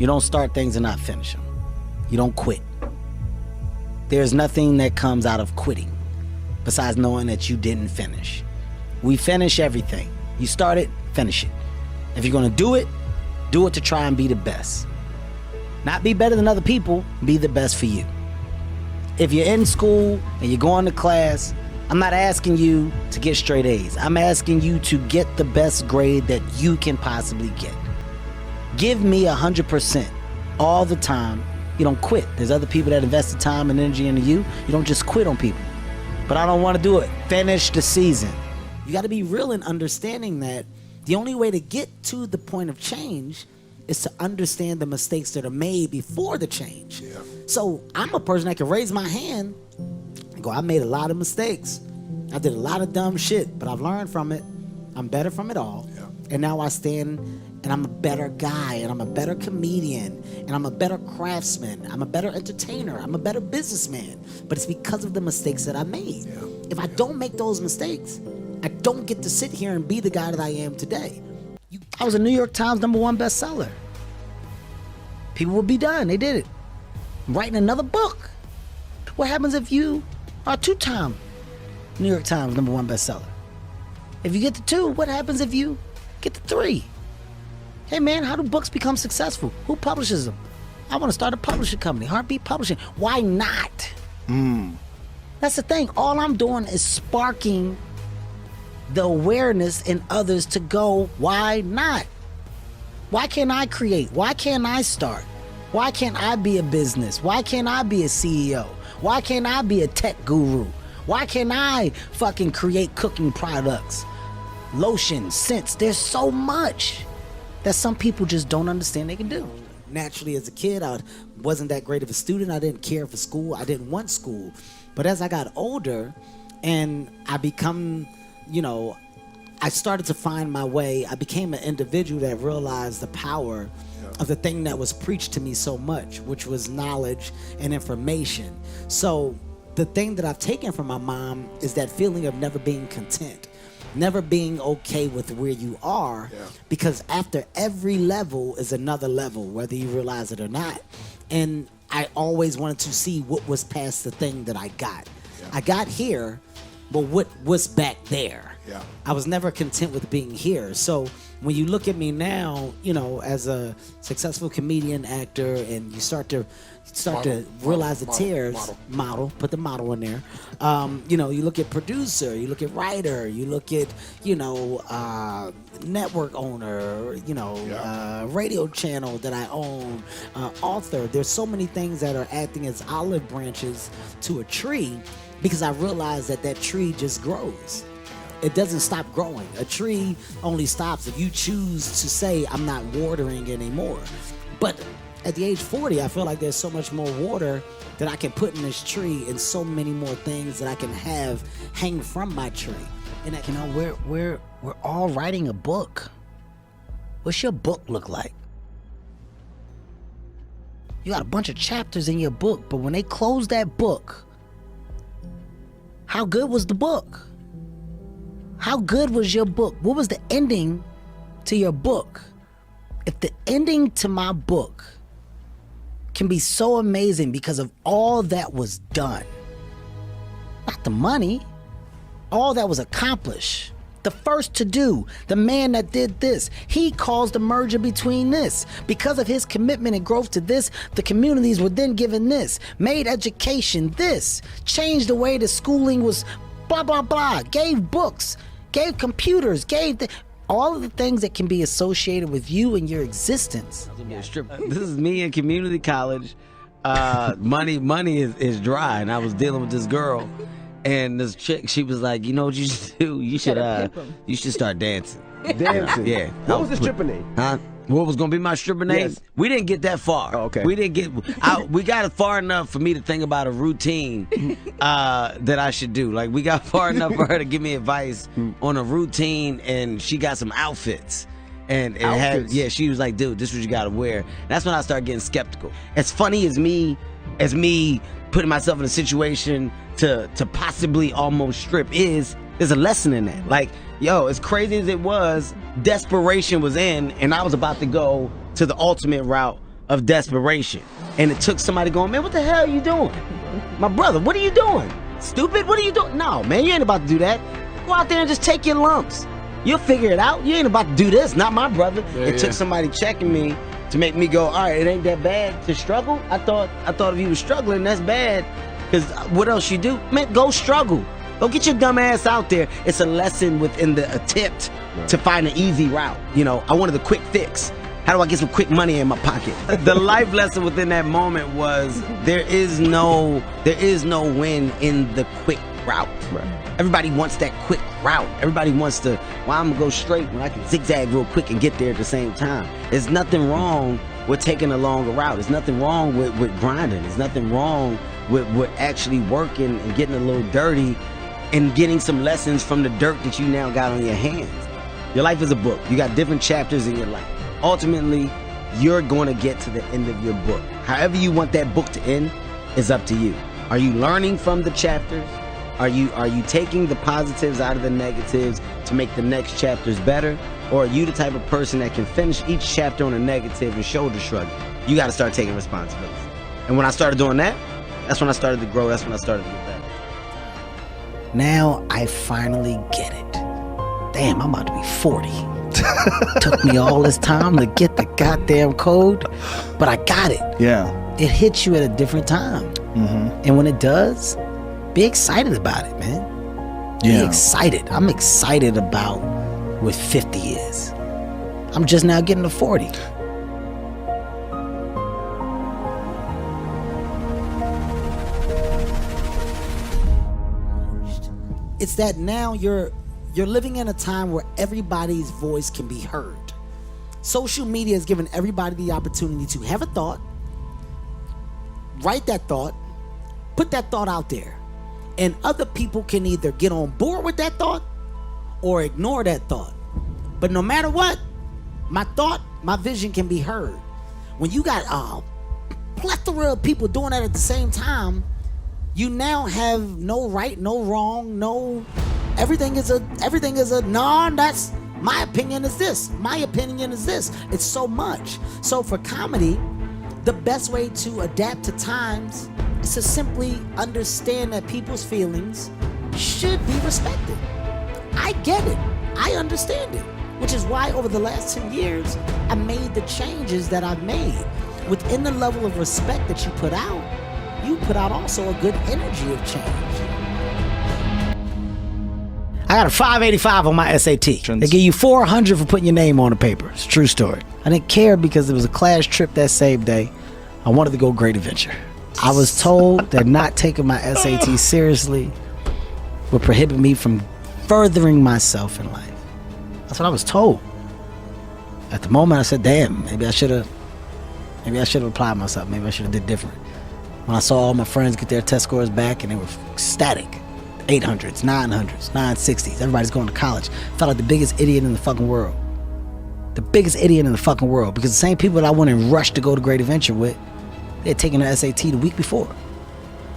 You don't start things and not finish them. You don't quit. There's nothing that comes out of quitting besides knowing that you didn't finish. We finish everything. You start it, finish it. If you're gonna do it to try and be the best. Not be better than other people, be the best for you. If you're in school and you're going to class, I'm not asking you to get straight A's. I'm asking you to get the best grade that you can possibly get. Give me 100% all the time. You don't quit. There's other people that invest the time and energy into you. You don't just quit on people. But I don't want to do it. Finish the season. You got to be real in understanding that the only way to get to the point of change is to understand the mistakes that are made before the change. Yeah. So I'm a person that can raise my hand and go, I made a lot of mistakes. I did a lot of dumb shit, but I've learned from it. I'm better from it all. Yeah. And now I stand and I'm a better guy, and I'm a better comedian, and I'm a better craftsman. I'm a better entertainer. I'm a better businessman. But it's because of the mistakes that I made. Yeah. If I don't make those mistakes, I don't get to sit here and be the guy that I am today. I was a New York Times #1 bestseller. People would be done. They did it. I'm writing another book. What happens if you are a 2-time New York Times #1 bestseller? If you get to 2, what happens if you get to 3? Hey man, how do books become successful? Who publishes them? I want to start a publishing company, Heartbeat Publishing. Why not? That's the thing. All I'm doing is sparking the awareness in others to go, why not? Why can't I create? Why can't I start? Why can't I be a business? Why can't I be a CEO? Why can't I be a tech guru? Why can't I fucking create cooking products? Lotion, scents, there's so much that some people just don't understand they can do. Naturally, as a kid, I wasn't that great of a student. I didn't care for school. I didn't want school. But as I got older and I become, I started to find my way. I became an individual that realized the power of the thing that was preached to me so much, which was knowledge and information. So the thing that I've taken from my mom is that feeling of never being content. Never being okay with where you are, because after every level is another level, whether you realize it or not. And I always wanted to see what was past the thing that I got. I got here, but what's back there? I was never content with being here. So when you look at me now, as a successful comedian, actor, and you start to realize the tears, put the model in there. You look at producer, you look at writer, you look at, network owner, radio channel that I own, author. There's so many things that are acting as olive branches to a tree, because I realize that tree just grows. It doesn't stop growing. A tree only stops if you choose to say, I'm not watering anymore. But at the age 40, I feel like there's so much more water that I can put in this tree, and so many more things that I can have hang from my tree. And that, we're all writing a book. What's your book look like? You got a bunch of chapters in your book, but when they close that book, how good was the book? How good was your book? What was the ending to your book? If the ending to my book can be so amazing because of all that was done, not the money, all that was accomplished, the first to do, the man that did this, he caused the merger between this. Because of his commitment and growth to this, the communities were then given this, made education this, changed the way the schooling was, blah, blah, blah, gave books, gave computers, all of the things that can be associated with you and your existence. This is me in community college. Money is dry, and I was dealing with this girl, and this chick, she was like, you know what you should do? You should start dancing. Dancing? Yeah. What was the stripper name? Huh? What was gonna be my stripper name? Yes. We didn't get that far. Oh, okay. We didn't get. We got it far enough for me to think about a routine that I should do. Like, we got far enough for her to give me advice on a routine, and she got some outfits. And she was like, dude, this is what you gotta wear. That's when I started getting skeptical. As funny as me putting myself in a situation to possibly almost strip there's a lesson in that. Like, yo, as crazy as it was, desperation was in, and I was about to go to the ultimate route of desperation. And it took somebody going, man, what the hell are you doing? My brother, what are you doing? Stupid, what are you doing? No, man, you ain't about to do that. Go out there and just take your lumps. You'll figure it out. You ain't about to do this, not my brother. It took somebody checking me to make me go, all right, it ain't that bad to struggle. I thought if you was struggling, that's bad. Because what else you do? Man, go struggle. Go get your dumb ass out there. It's a lesson within the attempt to find an easy route. You know, I wanted the quick fix. How do I get some quick money in my pocket? The life lesson within that moment was there is no win in the quick route. Right. Everybody wants that quick route. Everybody wants to, well, I'm gonna go straight when I can zigzag real quick and get there at the same time. There's nothing wrong with taking a longer route. There's nothing wrong with grinding. There's nothing wrong with actually working and getting a little dirty and getting some lessons from the dirt that you now got on your hands. Your life is a book. You got different chapters in your life. Ultimately, you're going to get to the end of your book. However you want that book to end is up to you. Are you learning from the chapters? Are you taking the positives out of the negatives to make the next chapters better? Or are you the type of person that can finish each chapter on a negative and shoulder shrug? You got to start taking responsibility. And when I started doing that, that's when I started to grow. That's when I started to get better. Now I finally get it. Damn, I'm about to be 40. Took me all this time to get the goddamn code, but I got it. Yeah. It hits you at a different time. Mm-hmm. And when it does, be excited about it, man. Yeah. Be excited. I'm excited about what 50 is. I'm just now getting to 40. It's that now you're living in a time where everybody's voice can be heard. Social media has given everybody the opportunity to have a thought, write that thought, put that thought out there. And other people can either get on board with that thought or ignore that thought. But no matter what, my thought, my vision can be heard. When you got a plethora of people doing that at the same time, you now have no right, no wrong, no... Everything is a no, that's my opinion is this. My opinion is this. It's so much. So for comedy, the best way to adapt to times is to simply understand that people's feelings should be respected. I get it. I understand it. Which is why over the last 10 years, I made the changes that I've made. Within the level of respect that you put out also a good energy of change. I got a 585 on my SAT. They give you 400 for putting your name on the paper. It's a true story. I didn't care because it was a class trip that same day. I wanted to go Great Adventure. I was told that not taking my SAT seriously would prohibit me from furthering myself in life. That's what I was told. At the moment, I said, damn, maybe I should have applied myself. Maybe I should have did different. When I saw all my friends get their test scores back and they were ecstatic. 800s, 900s, 960s. Everybody's going to college. Felt like the biggest idiot in the fucking world. The biggest idiot in the fucking world. Because the same people that I went and rushed to go to Great Adventure with, they had taken their SAT the week before.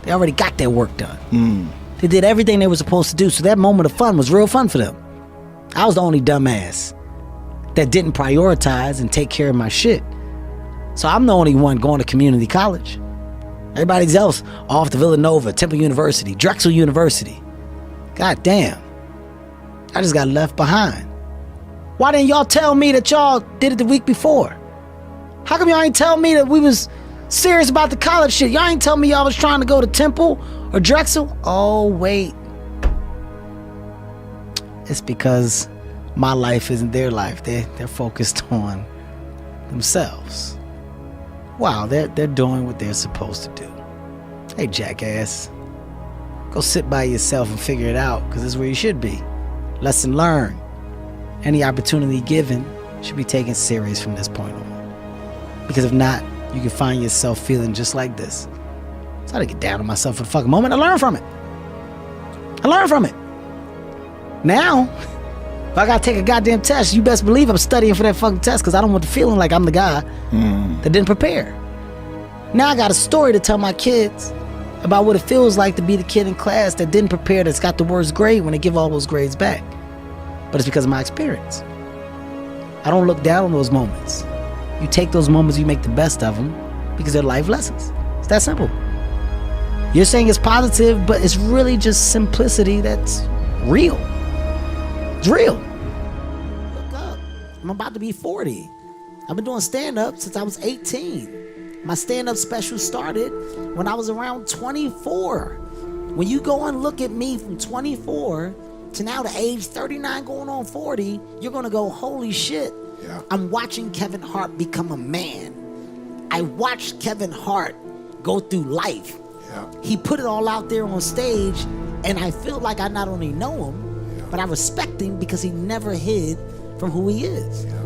They already got their work done. They did everything they were supposed to do. So that moment of fun was real fun for them. I was the only dumbass that didn't prioritize and take care of my shit. So I'm the only one going to community college. Everybody else off to Villanova, Temple University, Drexel University. God damn. I just got left behind. Why didn't y'all tell me that y'all did it the week before? How come y'all ain't tell me that we was serious about the college shit? Y'all ain't tell me y'all was trying to go to Temple or Drexel? Oh, wait. It's because my life isn't their life. They're focused on themselves. Wow, they're doing what they're supposed to do. Hey, jackass. Go sit by yourself and figure it out, because this is where you should be. Lesson learned. Any opportunity given should be taken serious from this point on. Because if not, you can find yourself feeling just like this. So I had to get down on myself for the fucking moment. I learned from it. Now, if I gotta take a goddamn test, you best believe I'm studying for that fucking test, because I don't want the feeling like I'm the guy that didn't prepare. Now I got a story to tell my kids about what it feels like to be the kid in class that didn't prepare, that's got the worst grade when they give all those grades back. But it's because of my experience. I don't look down on those moments. You take those moments, you make the best of them because they're life lessons. It's that simple. You're saying it's positive, but it's really just simplicity that's real. It's real. Look up. I'm about to be 40. I've been doing stand-up since I was 18. My stand-up special started when I was around 24. When you go and look at me from 24 to now the age 39 going on 40, you're going to go, holy shit. Yeah. I'm watching Kevin Hart become a man. I watched Kevin Hart go through life. Yeah. He put it all out there on stage, and I feel like I not only know him, but I respect him because he never hid from who he is. Yeah.